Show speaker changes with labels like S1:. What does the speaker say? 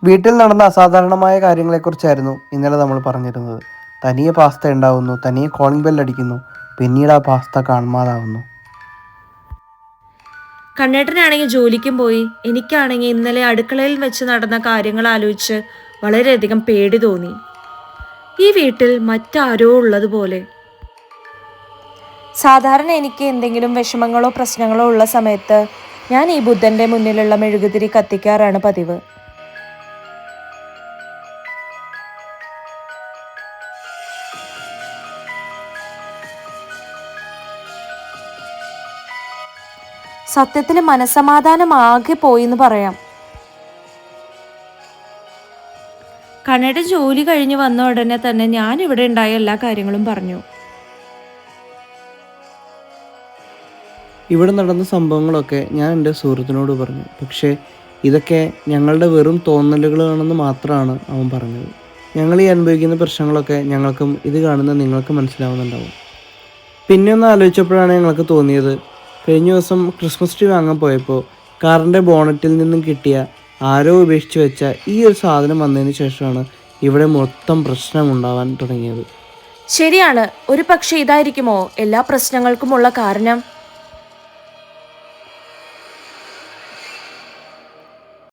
S1: വീട്ടിൽ നടന്ന അസാധാരണമായ കാര്യങ്ങളെക്കുറിച്ചായിരുന്നു ഇന്നലെ നമ്മൾ പറഞ്ഞിരുന്നത്. തനിയെ പാസ്ത ഉണ്ടാവുന്നു, തനിയെ കോളിംഗ് ബെൽ അടിക്കുന്നു, പിന്നീട് ആ പാസ്ത കാണാതാവുന്നു.
S2: കണ്ണേട്ടനാണെങ്കിൽ ജോലിക്കും പോയി. എനിക്കാണെങ്കിൽ ഇന്നലെ അടുക്കളയിൽ വെച്ച് നടന്ന കാര്യങ്ങൾ ആലോചിച്ച് വളരെയധികം പേടി തോന്നി. ഈ വീട്ടിൽ മറ്റാരോ ഉള്ളതുപോലെ. സാധാരണ എനിക്ക് എന്തെങ്കിലും വിഷമങ്ങളോ പ്രശ്നങ്ങളോ ഉള്ള സമയത്ത് ഞാൻ ഈ ബുദ്ധന്റെ മുന്നിലുള്ള മെഴുകുതിരി കത്തിക്കാറാണ് പതിവ്. സത്യത്തിൽ മനസമാധാനം ആകെ പോയിന്ന് പറയാം. കണ്ണേട്ടൻ ജോലി കഴിഞ്ഞ് വന്ന ഉടനെ തന്നെ ഞാൻ ഇവിടെ ഉണ്ടായ എല്ലാ കാര്യങ്ങളും പറഞ്ഞു.
S1: ഇവിടെ നടന്ന സംഭവങ്ങളൊക്കെ ഞാൻ എൻ്റെ സുഹൃത്തിനോട് പറഞ്ഞു. പക്ഷേ ഇതൊക്കെ ഞങ്ങളുടെ വെറും തോന്നലുകളാണെന്ന് മാത്രമാണ് അവൻ പറഞ്ഞത്. ഞങ്ങൾ ഈ അനുഭവിക്കുന്ന പ്രശ്നങ്ങളൊക്കെ ഞങ്ങൾക്കും ഇത് കാണുന്ന നിങ്ങൾക്ക് മനസ്സിലാവുന്നുണ്ടാവും. പിന്നെ ഒന്ന് ആലോചിച്ചപ്പോഴാണ് ഞങ്ങൾക്ക് തോന്നിയത്, കഴിഞ്ഞ ദിവസം ക്രിസ്മസ് ട്രീ വാങ്ങാൻ പോയപ്പോൾ കാറിൻ്റെ ബോണറ്റിൽ നിന്നും കിട്ടിയ ആരോ ഉപേക്ഷിച്ച് വെച്ച ഈ ഒരു സാധനം വന്നതിന് ശേഷമാണ് ഇവിടെ മൊത്തം പ്രശ്നമുണ്ടാവാൻ തുടങ്ങിയത്.
S2: ശരിയാണ്, ഒരു പക്ഷെ ഇതായിരിക്കുമോ എല്ലാ പ്രശ്നങ്ങൾക്കുമുള്ള കാരണം.